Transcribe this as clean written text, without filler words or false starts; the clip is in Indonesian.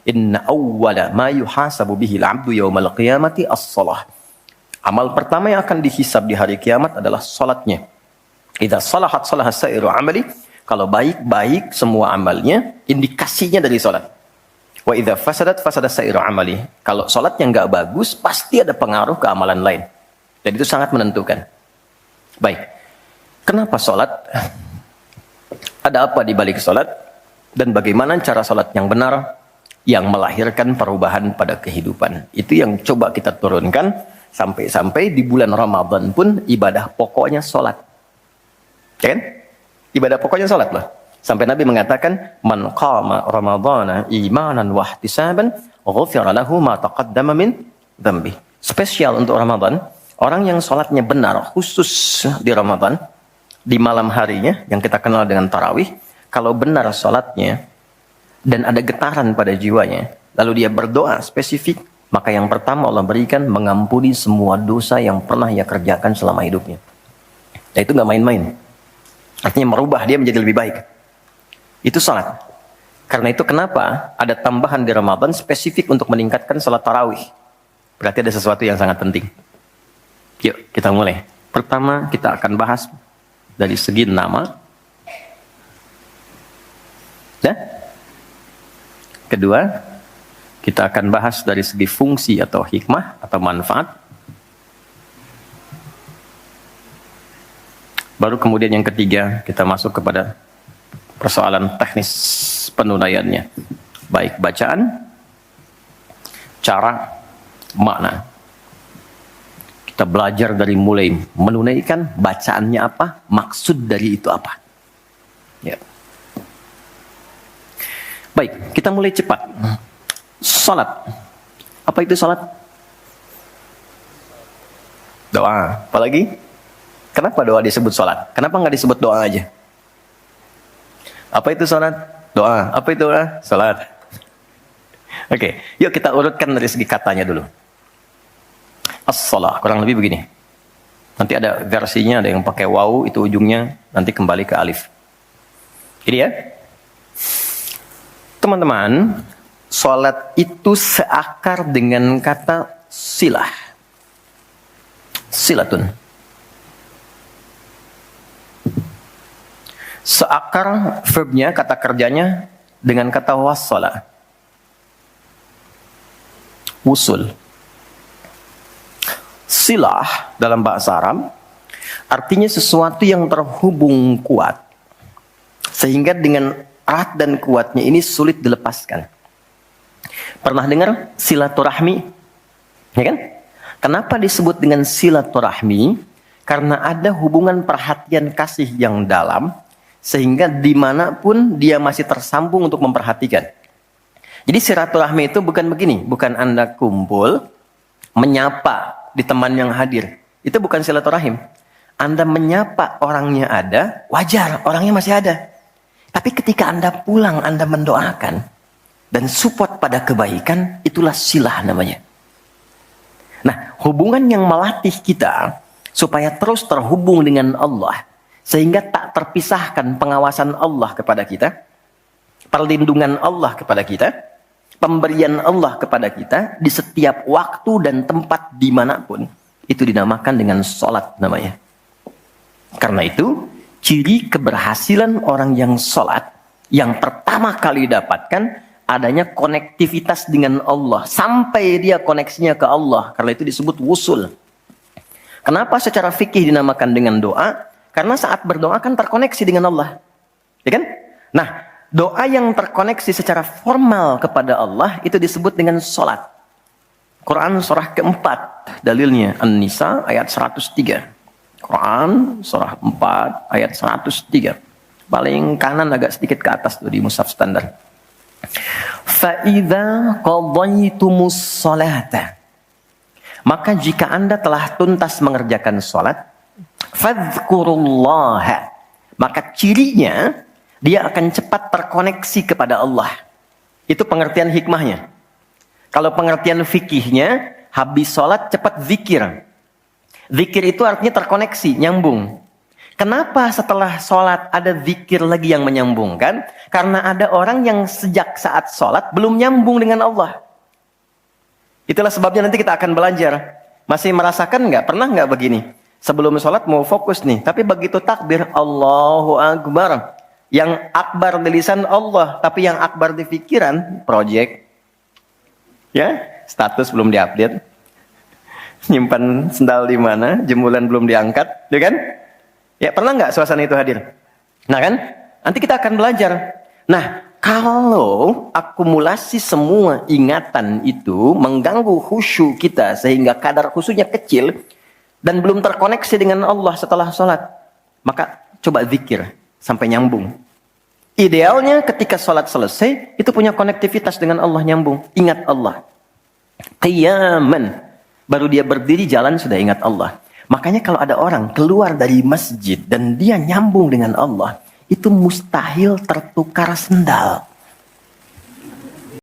Inna awwala ma yuhasabu bihi al-'abdu yaumal qiyamati as-shalah. Amal pertama yang akan dihisab di hari kiamat adalah salatnya. Idza salahat salaha sa'iru amali. Kalau baik-baik semua amalnya, indikasinya dari salat. Wa idza fasadat fasada sa'iru amali. Kalau salatnya enggak bagus, pasti ada pengaruh ke amalan lain. Dan itu sangat menentukan. Baik. Kenapa salat? Ada apa di balik salat? Dan bagaimana cara salat yang benar yang melahirkan perubahan pada kehidupan? Itu yang coba kita turunkan sampai-sampai di bulan Ramadan pun ibadah pokoknya salat. Ya kan? Ibadah pokoknya salat loh. Sampai Nabi mengatakan, "Man qama Ramadhana imanan wa ihtisaban, ghufira lahu ma taqaddama min dzambi." Spesial untuk Ramadan, orang yang salatnya benar khusus di Ramadan, di malam harinya yang kita kenal dengan tarawih, kalau benar salatnya dan ada getaran pada jiwanya, lalu dia berdoa spesifik, maka yang pertama Allah berikan mengampuni semua dosa yang pernah ia kerjakan selama hidupnya. Nah, itu nggak main-main. Artinya merubah dia menjadi lebih baik. Itu salat. Karena itu kenapa ada tambahan di Ramadan spesifik untuk meningkatkan salat tarawih. Berarti ada sesuatu yang sangat penting. Yuk kita mulai. Pertama kita akan bahas dari segi nama. Ya? Kedua, kita akan bahas dari segi fungsi atau hikmah atau manfaat. Baru kemudian yang ketiga, kita masuk kepada persoalan teknis penunaiannya. Baik bacaan, cara, makna. Kita belajar dari mulai menunaikan, bacaannya apa, maksud dari itu apa. Ya. Baik, kita mulai cepat. Salat. Apa itu salat? Doa. Apalagi? Kenapa doa disebut salat? Kenapa nggak disebut doa aja? Apa itu salat? Doa. Apa itu doa? Salat. Oke, yuk kita urutkan dari segi katanya dulu. As-salah, kurang lebih begini. Nanti ada versinya, ada yang pakai waw, itu ujungnya nanti kembali ke alif. Ini ya. Teman-teman, salat itu seakar dengan kata silah. Silatun. Seakar verbnya, kata kerjanya dengan kata wassala. Wusul. Silah dalam bahasa Arab artinya sesuatu yang terhubung kuat. Sehingga dengan erat dan kuatnya ini sulit dilepaskan. Pernah dengar silaturahmi? Ya kan? Kenapa disebut dengan silaturahmi? Karena ada hubungan perhatian kasih yang dalam, sehingga dimanapun dia masih tersambung untuk memperhatikan. Jadi silaturahmi itu bukan begini, bukan Anda kumpul, menyapa di teman yang hadir. Itu bukan silaturahim. Anda menyapa orangnya ada, wajar, orangnya masih ada. Tapi ketika Anda pulang, Anda mendoakan dan support pada kebaikan, itulah silah namanya. Nah, hubungan yang melatih kita supaya terus terhubung dengan Allah, sehingga tak terpisahkan pengawasan Allah kepada kita, perlindungan Allah kepada kita, pemberian Allah kepada kita di setiap waktu dan tempat dimanapun. Itu dinamakan dengan salat namanya. Karena itu, ciri keberhasilan orang yang salat, yang pertama kali dapatkan, adanya konektivitas dengan Allah. Sampai dia koneksinya ke Allah. Karena itu disebut wusul. Kenapa secara fikih dinamakan dengan doa? Karena saat berdoa kan terkoneksi dengan Allah. Ya kan? Nah, doa yang terkoneksi secara formal kepada Allah itu disebut dengan salat. Quran surah keempat, dalilnya An-Nisa ayat 103. Quran surah 4 ayat 103. Paling kanan agak sedikit ke atas tuh di mushaf standar. Fa idza qadaytumus salata. Maka jika Anda telah tuntas mengerjakan salat, fadhkurullaha, maka cirinya dia akan cepat terkoneksi kepada Allah. Itu pengertian hikmahnya. Kalau pengertian fikihnya, habis sholat cepat zikir. Zikir itu artinya terkoneksi, nyambung. Kenapa setelah sholat ada zikir lagi yang menyambungkan? Karena ada orang yang sejak saat sholat belum nyambung dengan Allah. Itulah sebabnya nanti kita akan belajar. Masih merasakan nggak? Pernah nggak begini? Sebelum sholat mau fokus nih, tapi begitu takbir Allahu Akbar, yang akbar di lisan Allah, tapi yang akbar di pikiran, project, ya, status belum diupdate, nyimpan sendal di mana, jemuran belum diangkat, ya kan? Ya pernah nggak suasana itu hadir? Nah kan, nanti kita akan belajar. Nah, kalau akumulasi semua ingatan itu mengganggu khusyuk kita sehingga kadar khusyuknya kecil dan belum terkoneksi dengan Allah setelah sholat, maka coba zikir sampai nyambung. Idealnya ketika sholat selesai itu punya konektivitas dengan Allah, nyambung, ingat Allah. Qiyaman, baru dia berdiri jalan sudah ingat Allah. Makanya kalau ada orang keluar dari masjid dan dia nyambung dengan Allah, itu mustahil tertukar sendal.